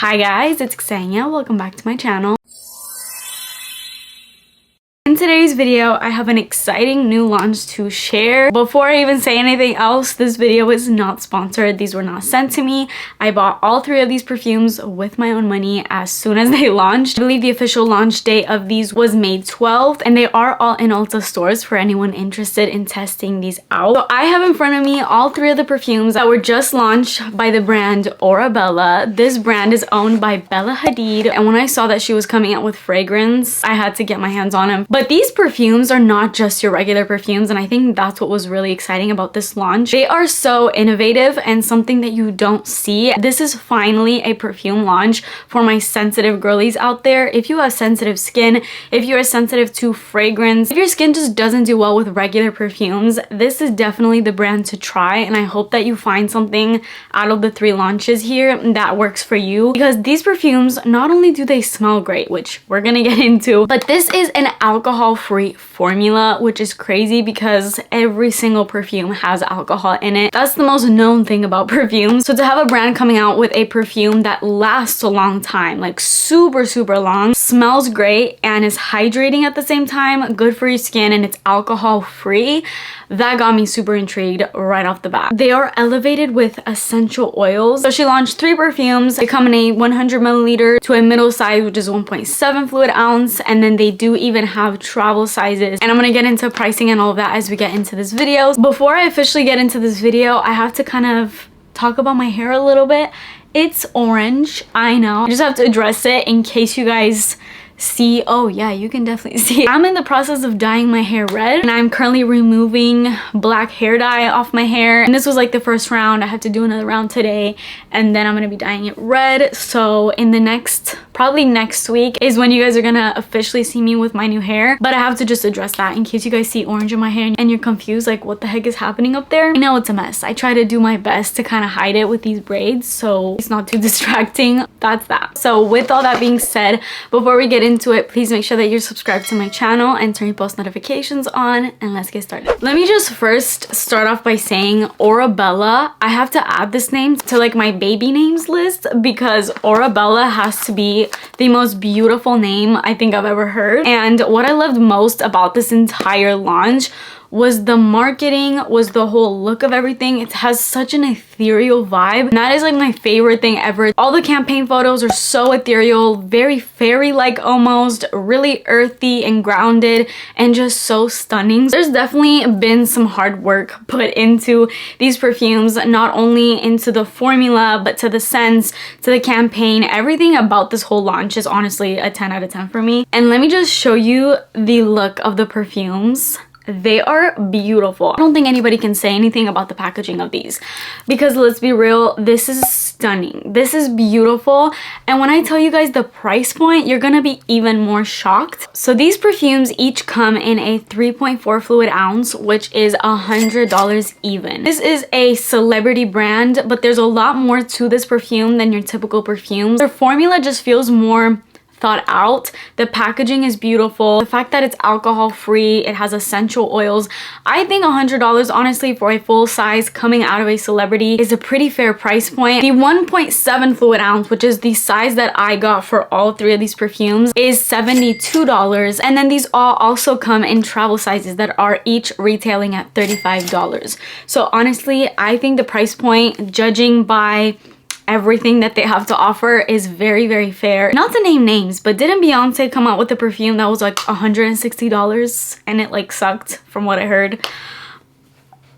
Hi guys, it's Ksenia. Welcome back to my channel. In today's video, I have an exciting new launch to share. Before I even say anything else, this video is not sponsored. These were not sent to me. I bought all three of these perfumes with my own money as soon as they launched. I believe the official launch date of these was May 12th, and they are all in Ulta stores for anyone interested in testing these out. So I have in front of me all three of the perfumes that were just launched by the brand Orebella. This brand is owned by Bella Hadid, and when I saw that she was coming out with fragrance, I had to get my hands on them. But these perfumes are not just your regular perfumes, and I think that's what was really exciting about this launch. They are so innovative and something that you don't see. This is finally a perfume launch for my sensitive girlies out there. If you have sensitive skin, if you are sensitive to fragrance, if your skin just doesn't do well with regular perfumes, this is definitely the brand to try, and I hope that you find something out of the three launches here that works for you, because these perfumes, not only do they smell great, which we're gonna get into, but this is an alcohol-free formula, which is crazy because every single perfume has alcohol in it. That's the most known thing about perfumes. So to have a brand coming out with a perfume that lasts a long time, like super long, smells great, and is hydrating at the same time, good for your skin, and it's alcohol-free, that got me super intrigued right off the bat. They are elevated with essential oils. So she launched three perfumes. They come in a 100 milliliter to a middle size, which is 1.7 fluid ounce, and then they do even have travel sizes, and I'm gonna get into pricing and all of that as we get into this video. Before I officially get into this video, I have to kind of talk about my hair a little bit. It's orange, I know. I just have to address it in case you guys see. Oh yeah, you can definitely see. I'm in the process of dyeing my hair red, and I'm currently removing black hair dye off my hair, and this was like the first round. I have to do another round today, and then I'm gonna be dyeing it red. So in the probably next week is when you guys are gonna officially see me with my new hair. But I have to just address that in case you guys see orange in my hair and you're confused, like what the heck is happening up there. I know it's a mess. I try to do my best to kind of hide it with these braids so it's not too distracting. That's that. So with all that being said, before we get into it, please make sure that you're subscribed to my channel and turn your post notifications on, and let's get started. Let me just first start off by saying Orebella. I have to add this name to like my baby names list because Orebella has to be the most beautiful name I think I've ever heard. And what I loved most about this entire launch was the marketing, was the whole look of everything. It has such an ethereal vibe, and that is like my favorite thing ever. All the campaign photos are so ethereal, very fairy-like almost, really earthy and grounded, and just so stunning. There's definitely been some hard work put into these perfumes, not only into the formula, but to the scents, to the campaign. Everything about this whole launch is honestly a 10 out of 10 for me. And let me just show you the look of the perfumes. They are beautiful. I don't think anybody can say anything about the packaging of these, because let's be real, this is stunning. This is beautiful, and when I tell you guys the price point, you're gonna be even more shocked. So these perfumes each come in a 3.4 fluid ounce, which is $100 even. This is a celebrity brand, but there's a lot more to this perfume than your typical perfumes. Their formula just feels more thought out. The packaging is beautiful. The fact that it's alcohol free, it has essential oils. I think $100 honestly for a full size coming out of a celebrity is a pretty fair price point. The 1.7 fluid ounce, which is the size that I got for all three of these perfumes, is $72, and then these all also come in travel sizes that are each retailing at $35. So honestly, I think the price point, judging by everything that they have to offer, is very fair. Not to name names, but didn't Beyonce come out with a perfume that was like $160 and it like sucked from what I heard?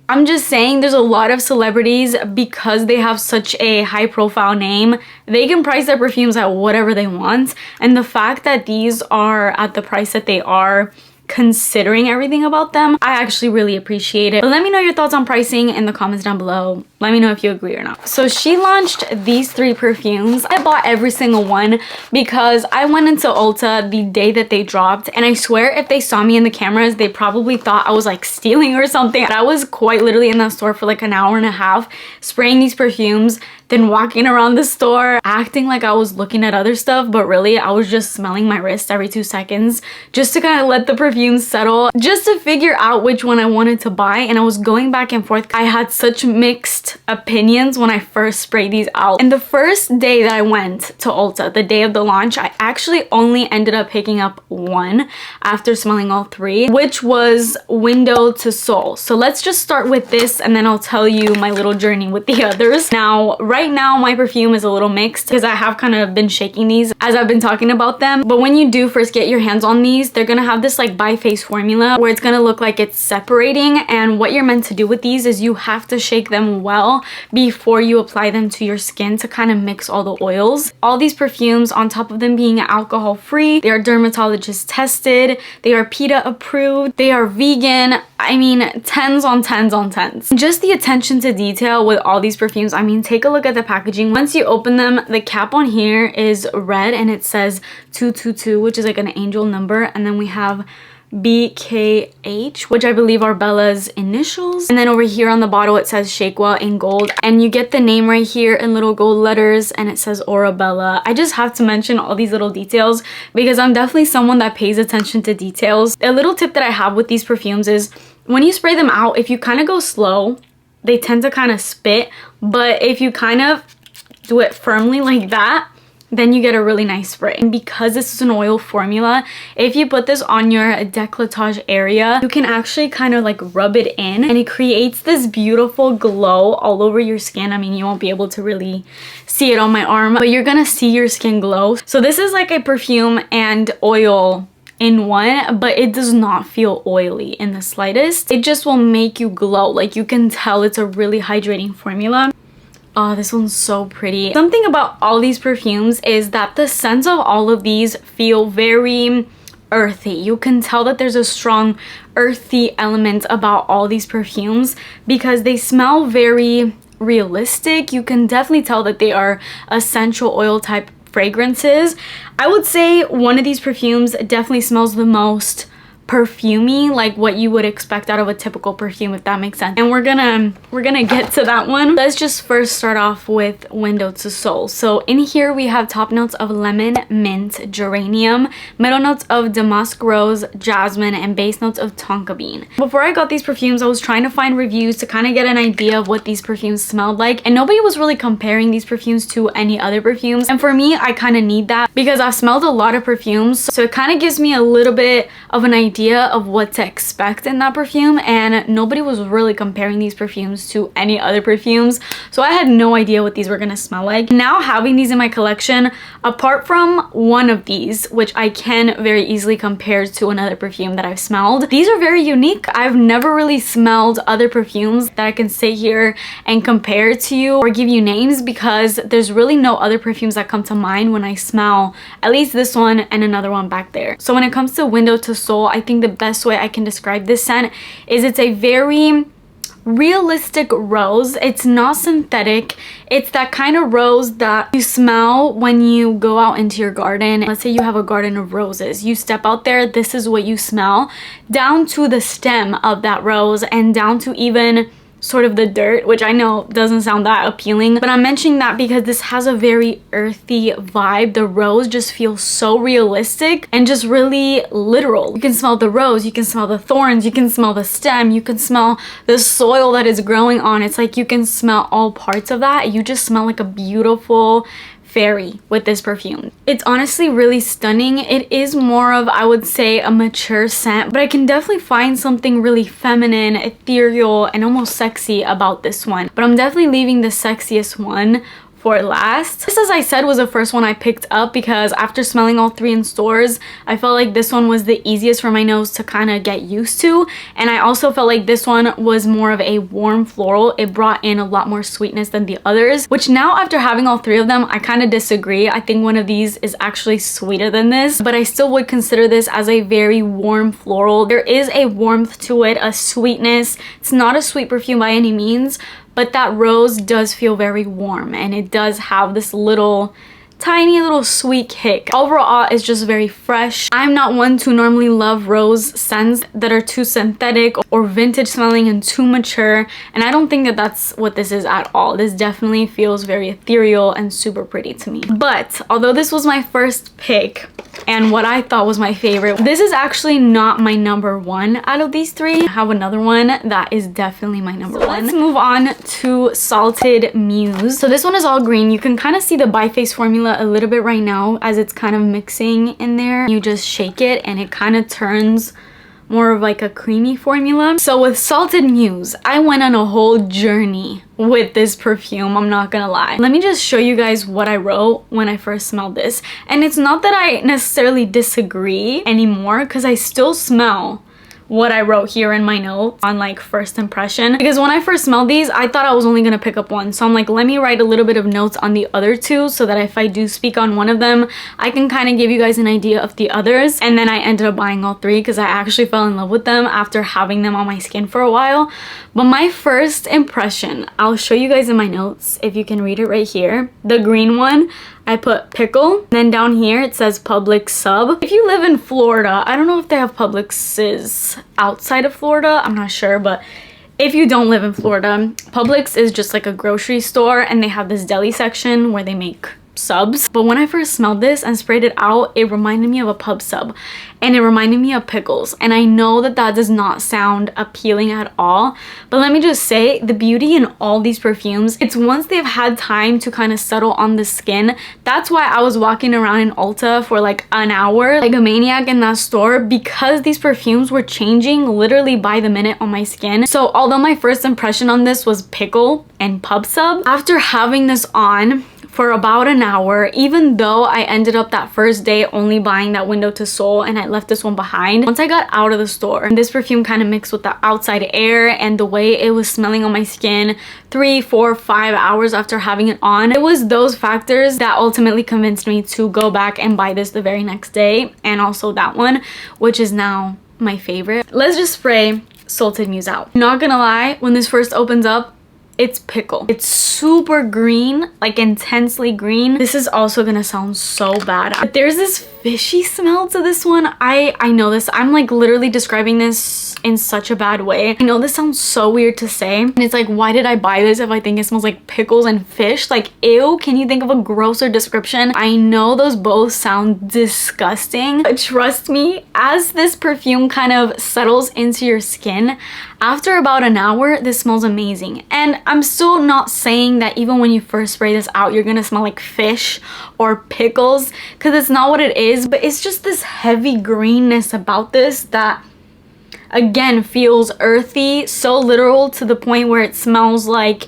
I'm just saying, there's a lot of celebrities, because they have such a high profile name, they can price their perfumes at whatever they want, and the fact that these are at the price that they are, considering everything about them, I actually really appreciate it. But let me know your thoughts on pricing in the comments down below. Let me know if you agree or not. So she launched these three perfumes. I bought every single one because I went into Ulta the day that they dropped, and I swear if they saw me in the cameras, they probably thought I was like stealing or something. I was quite literally in that store for like an hour and a half spraying these perfumes. than walking around the store acting like I was looking at other stuff, but really I was just smelling my wrist every 2 seconds just to kind of let the perfume settle, just to figure out which one I wanted to buy. And I was going back and forth. I had such mixed opinions when I first sprayed these out. And the first day that I went to Ulta, the day of the launch, I actually only ended up picking up one after smelling all three, which was Window to Soul. So let's just start with this and then I'll tell you my little journey with the others. Now, right now my perfume is a little mixed because I have kind of been shaking these as I've been talking about them. But when you do first get your hands on these, they're gonna have this like bi-phase formula where it's gonna look like it's separating. And what you're meant to do with these is you have to shake them well before you apply them to your skin to kind of mix all the oils. All these perfumes, on top of them being alcohol free, they are dermatologist tested, they are PETA approved, they are vegan. I mean, 10s on 10s on 10s. Just the attention to detail with all these perfumes. I mean, take a look at the packaging. Once you open them, the cap on here is red and it says 222, which is like an angel number. And then we have BKH, which I believe are Bella's initials. And then over here on the bottle, it says Shake Well in gold. And you get the name right here in little gold letters and it says Orebella. I just have to mention all these little details because I'm definitely someone that pays attention to details. A little tip that I have with these perfumes is when you spray them out, if you kind of go slow, they tend to kind of spit. But if you kind of do it firmly like that, then you get a really nice spray. And because this is an oil formula, if you put this on your décolletage area, you can actually kind of like rub it in and it creates this beautiful glow all over your skin. I mean, you won't be able to really see it on my arm, but you're gonna see your skin glow. So this is like a perfume and oil in one, but it does not feel oily in the slightest. It just will make you glow. Like you can tell it's a really hydrating formula. Oh, this one's so pretty. Something about all these perfumes is that the scents of all of these feel very earthy. You can tell that there's a strong earthy element about all these perfumes because they smell very realistic. You can definitely tell that they are essential oil type fragrances. I would say one of these perfumes definitely smells the most perfumey, like what you would expect out of a typical perfume, if that makes sense. And we're gonna get to that one. Let's just first start off with Window to Soul. So in here we have top notes of lemon, mint, geranium, middle notes of damask rose, jasmine, and base notes of tonka bean. Before I got these perfumes, I was trying to find reviews to kind of get an idea of what these perfumes smelled like, and nobody was really comparing these perfumes to any other perfumes. And for me, I kind of need that because I've smelled a lot of perfumes, so it kind of gives me a little bit of an idea of what to expect in that perfume, and nobody was really comparing these perfumes to any other perfumes, so I had no idea what these were gonna smell like. Now having these in my collection, apart from one of these, which I can very easily compare to another perfume that I've smelled, these are very unique. I've never really smelled other perfumes that I can sit here and compare to you or give you names because there's really no other perfumes that come to mind when I smell at least this one and another one back there. So when it comes to Window to Soul, I think the best way I can describe this scent is it's a very realistic rose. It's not synthetic. It's that kind of rose that you smell when you go out into your garden. Let's say you have a garden of roses. You step out there, this is what you smell, down to the stem of that rose and down to even sort of the dirt, which I know doesn't sound that appealing, but I'm mentioning that because this has a very earthy vibe. The rose just feels so realistic and just really literal. You can smell the rose, you can smell the thorns, you can smell the stem, you can smell the soil that is growing on. It's like you can smell all parts of that. You just smell like a beautiful fairy with this perfume. It's honestly really stunning. It is more of, I would say, a mature scent, but I can definitely find something really feminine, ethereal, and almost sexy about this one. But I'm definitely leaving the sexiest one for last. This, as I said, was the first one I picked up because after smelling all three in stores, I felt like this one was the easiest for my nose to kind of get used to. And I also felt like this one was more of a warm floral. It brought in a lot more sweetness than the others, which now after having all three of them, I kind of disagree. I think one of these is actually sweeter than this, but I still would consider this as a very warm floral. There is a warmth to it, a sweetness. It's not a sweet perfume by any means, but that rose does feel very warm and it does have this little tiny little sweet kick. Overall, it's just very fresh. I'm not one to normally love rose scents that are too synthetic or vintage smelling and too mature, and I don't think that that's what this is at all. This definitely feels very ethereal and super pretty to me. But although this was my first pick and what I thought was my favorite, this is actually not my number one out of these three. I have another one that is definitely my number one. Let's move on to Salted Muse. So this one is all green. You can kind of see the Biface formula a little bit right now as it's kind of mixing in there. You just shake it and it kind of turns more of like a creamy formula. So with Salted Muse, I went on a whole journey with this perfume, I'm not gonna lie. Let me just show you guys what I wrote when I first smelled this. And it's not that I necessarily disagree anymore, because I still smell what I wrote here in my notes on like first impression, because when I first smelled these, I thought I was only gonna pick up one. So I'm like, let me write a little bit of notes on the other two so that if I do speak on one of them, I can kind of give you guys an idea of the others. And then I ended up buying all three because I actually fell in love with them after having them on my skin for a while. But my first impression, I'll show you guys in my notes if you can read it right here. The green one, I put pickle. Then down here it says Publix sub. If you live in Florida, I don't know if they have Publixes outside of Florida, I'm not sure, but if you don't live in Florida, Publix is just like a grocery store and they have this deli section where they make subs. But when I first smelled this and sprayed it out, it reminded me of a pub sub and it reminded me of pickles. And I know that that does not sound appealing at all, but let me just say, the beauty in all these perfumes, it's once they've had time to kind of settle on the skin. That's why I was walking around in Ulta for like an hour like a maniac in that store, because these perfumes were changing literally by the minute on my skin. So although my first impression on this was pickle and pub sub, after having this on for about an hour, even though I ended up that first day only buying that Window to Soul and I left this one behind, once I got out of the store, this perfume kind of mixed with the outside air and the way it was smelling on my skin 3, 4, 5 hours after having it on, it was those factors that ultimately convinced me to go back and buy this the very next day, and also that one, which is now my favorite. Let's just spray Salted Muse out. Not gonna lie, when this first opens up, it's pickle. It's super green, like intensely green. This is also gonna sound so bad, but there's this fishy smell to this one. I know this, I'm like literally describing this in such a bad way. I know this sounds so weird to say, and it's like, why did I buy this if I think it smells like pickles and fish? Like, ew, can you think of a grosser description? I know those both sound disgusting, but trust me, as this perfume kind of settles into your skin, after about an hour, this smells amazing. And I'm still not saying that even when you first spray this out, you're gonna smell like fish or pickles, because it's not what it is, but it's just this heavy greenness about this that again feels earthy, so literal to the point where it smells like,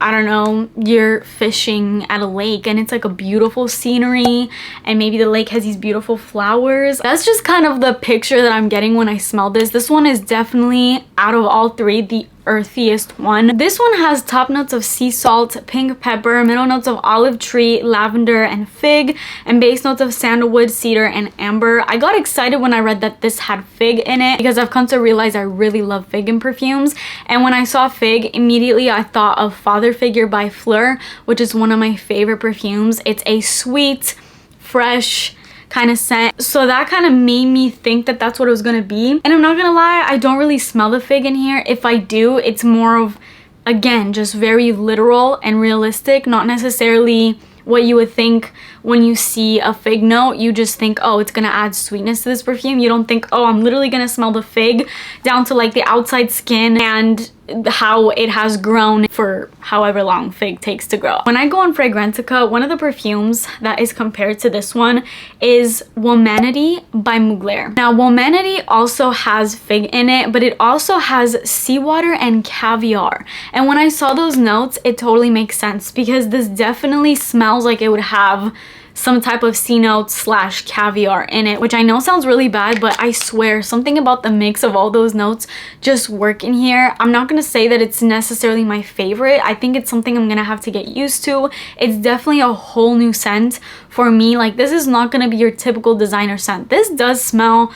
I don't know, you're fishing at a lake and it's like a beautiful scenery and maybe the lake has these beautiful flowers. That's just kind of the picture that I'm getting when I smell this. This one is definitely, out of all three, the earthiest one. This one has top notes of sea salt, pink pepper, middle notes of olive tree, lavender, and fig, and base notes of sandalwood, cedar, and amber. I got excited when I read that this had fig in it because I've come to realize I really love fig in perfumes, and when I saw fig, immediately I thought of Father Figure by Fleur, which is one of my favorite perfumes. It's a sweet, fresh kind of scent, so that kind of made me think that that's what it was gonna be. And I'm not gonna lie, I don't really smell the fig in here. If I do, it's more of, again, just very literal and realistic, not necessarily what you would think when you see a fig note. You just think, oh, it's gonna add sweetness to this perfume. You don't think, oh, I'm literally gonna smell the fig down to like the outside skin and how it has grown for however long fig takes to grow. When I go on Fragrantica, one of the perfumes that is compared to this one is Womanity by Mugler. Now, Womanity also has fig in it, but it also has seawater and caviar. And when I saw those notes, it totally makes sense because this definitely smells like it would have some type of sea notes slash caviar in it, which I know sounds really bad, but I swear something about the mix of all those notes just work in here. I'm not gonna say that it's necessarily my favorite. I think it's something I'm gonna have to get used to. It's definitely a whole new scent for me. Like, this is not gonna be your typical designer scent. This does smell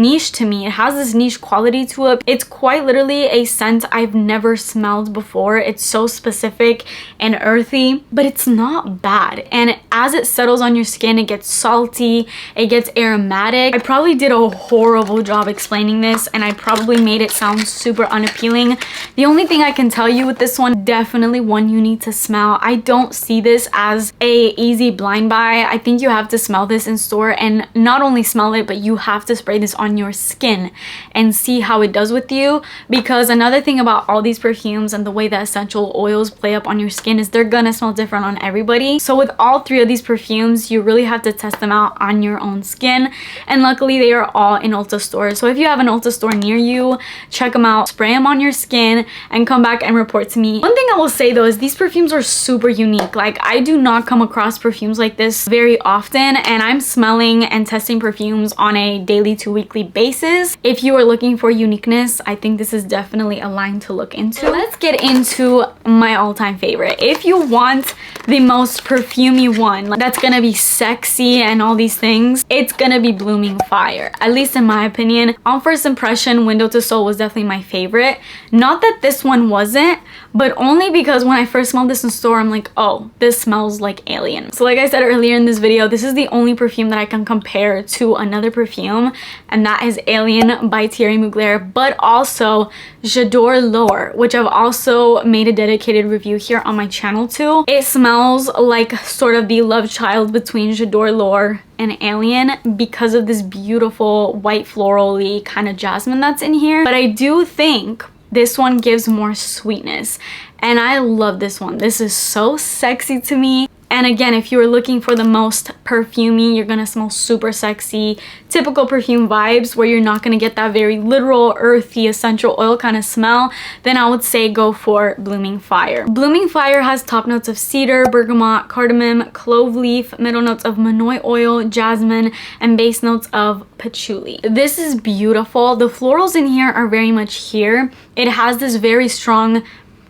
niche to me. It has this niche quality to it. It's quite literally a scent I've never smelled before. It's so specific and earthy, but it's not bad. And as it settles on your skin, it gets salty, it gets aromatic. I probably did a horrible job explaining this, and I probably made it sound super unappealing. The only thing I can tell you with this one, definitely one you need to smell. I don't see this as a easy blind buy. I think you have to smell this in store, and not only smell it, but you have to spray this on your skin and see how it does with you. Because another thing about all these perfumes and the way that essential oils play up on your skin is they're gonna smell different on everybody. So with all three of these perfumes, you really have to test them out on your own skin, and luckily they are all in Ulta stores. So if you have an Ulta store near you, check them out, spray them on your skin, and come back and report to me. One thing I will say though is these perfumes are super unique. Like, I do not come across perfumes like this very often, and I'm smelling and testing perfumes on a daily to weekly basis. If you are looking for uniqueness, I think this is definitely a line to look into. Let's get into my all-time favorite. If you want the most perfumey one that's gonna be sexy and all these things, it's gonna be Blooming Fire, at least in my opinion. On first impression, Window to Soul was definitely my favorite. Not that this one wasn't, but only because when I first smelled this in store, I'm like, oh, this smells like Alien. So like I said earlier in this video, this is the only perfume that I can compare to another perfume, and that is Alien by Thierry Mugler, but also J'adore L'Or, which I've also made a dedicated review here on my channel too. It smells like sort of the love child between J'adore L'Or and Alien because of this beautiful white floral-y kind of jasmine that's in here. But I do think this one gives more sweetness, and I love this one. This is so sexy to me. And again, if you are looking for the most perfumey, you're gonna smell super sexy, typical perfume vibes where you're not gonna get that very literal, earthy, essential oil kind of smell, then I would say go for Blooming Fire. Blooming Fire has top notes of cedar, bergamot, cardamom, clove leaf, middle notes of manoi oil, jasmine, and base notes of patchouli. This is beautiful. The florals in here are very much here. It has this very strong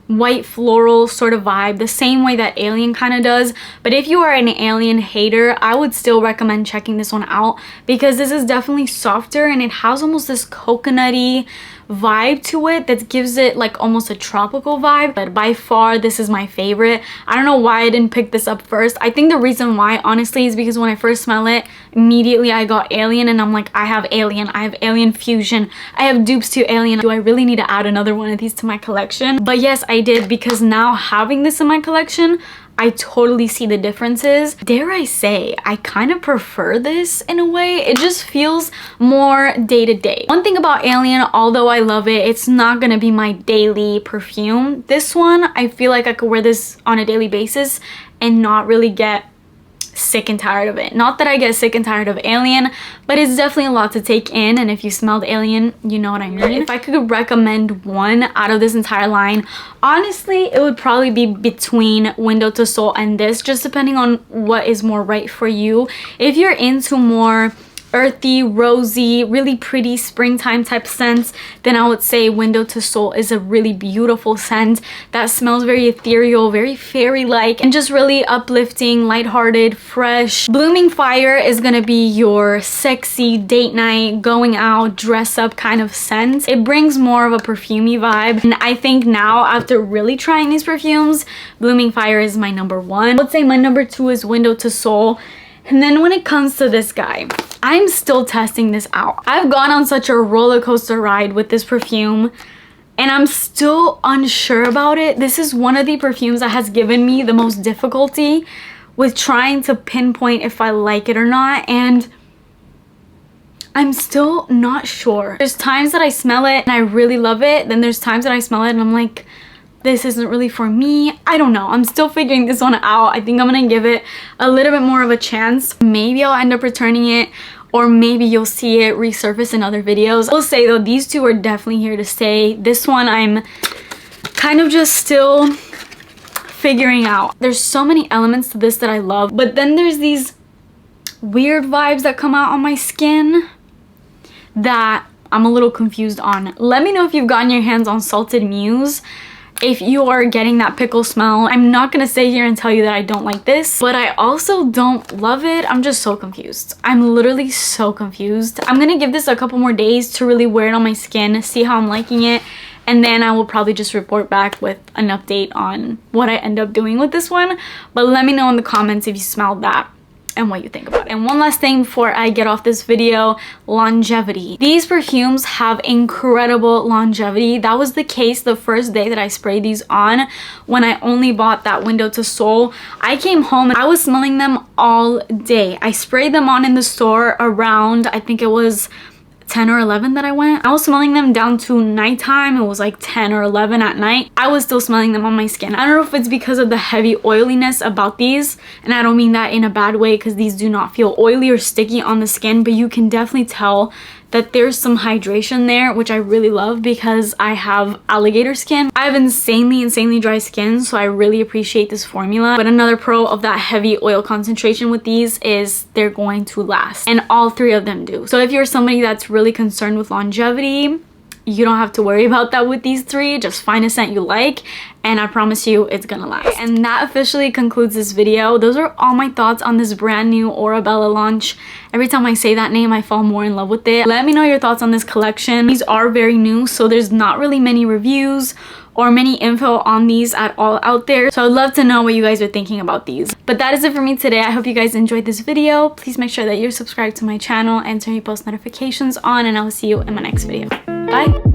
white floral sort of vibe, the same way that Alien kind of does. But if you are an Alien hater, I would still recommend checking this one out because this is definitely softer, and it has almost this coconutty vibe to it that gives it like almost a tropical vibe. But by far, this is my favorite. I don't know why I didn't pick this up first. I think the reason why, honestly, is because when I first smell it, immediately I got Alien, and I'm like, I have Alien Fusion, I have dupes to Alien. Do I really need to add another one of these to my collection? But yes, I did, because now having this in my collection, I totally see the differences. Dare I say, I kind of prefer this in a way. It just feels more day to day. One thing about Alien, although I love it, it's not gonna be my daily perfume. This one, I feel like I could wear this on a daily basis and not really get sick and tired of it. Not that I get sick and tired of Alien, but it's definitely a lot to take in, and if you smelled Alien, you know what I mean. If I could recommend one out of this entire line, honestly, it would probably be between Window to Soul and this, just depending on what is more right for you. If you're into more earthy, rosy, really pretty springtime type scents, then I would say Window to Soul is a really beautiful scent that smells very ethereal, very fairy-like, and just really uplifting, lighthearted, fresh. Blooming Fire is gonna be your sexy date night, going out, dress up kind of scent. It brings more of a perfumey vibe, and I think now, after really trying these perfumes, Blooming Fire is my number one. I would say my number two is Window to Soul. And then when it comes to this guy, I'm still testing this out. I've gone on such a roller coaster ride with this perfume, and I'm still unsure about it. This is one of the perfumes that has given me the most difficulty with trying to pinpoint if I like it or not, and I'm still not sure. There's times that I smell it and I really love it, then there's times that I smell it and I'm like, this isn't really for me. I don't know. I'm still figuring this one out. I think I'm gonna give it a little bit more of a chance. Maybe I'll end up returning it, or maybe you'll see it resurface in other videos. I will say though, these two are definitely here to stay. This one I'm kind of just still figuring out. There's so many elements to this that I love, but then there's these weird vibes that come out on my skin that I'm a little confused on. Let me know if you've gotten your hands on Salted Muse. if you are getting that pickle smell. I'm not gonna sit here and tell you that I don't like this, but I also don't love it. I'm just so confused. I'm literally so confused. I'm gonna give this a couple more days to really wear it on my skin, see how I'm liking it, and then I will probably just report back with an update on what I end up doing with this one. But let me know in the comments if you smelled that and what you think about it. And one last thing before I get off this video, longevity. These perfumes have incredible longevity. That was the case the first day that I sprayed these on when I only bought that Window to Soul. I came home and I was smelling them all day. I sprayed them on in the store around, I think it was 10 or 11 that I went. I was smelling them down to nighttime. It was like 10 or 11 at night. I was still smelling them on my skin. I don't know if it's because of the heavy oiliness about these, and I don't mean that in a bad way because these do not feel oily or sticky on the skin, but you can definitely tell that there's some hydration there, which I really love because I have alligator skin. I have insanely dry skin, so I really appreciate this formula. But another pro of that heavy oil concentration with these is they're going to last, and all three of them do. So if you're somebody that's really concerned with longevity, you don't have to worry about that with these three. Just find a scent you like, and I promise you it's gonna last. And that officially concludes this video. Those are all my thoughts on this brand new Orebella launch. Every time I say that name, I fall more in love with it. Let me know your thoughts on this collection. These are very new, so there's not really many reviews or many info on these at all out there. So I'd love to know what you guys are thinking about these. But that is it for me today. I hope you guys enjoyed this video. Please make sure that you're subscribed to my channel and turn your post notifications on, and I will see you in my next video. Bye!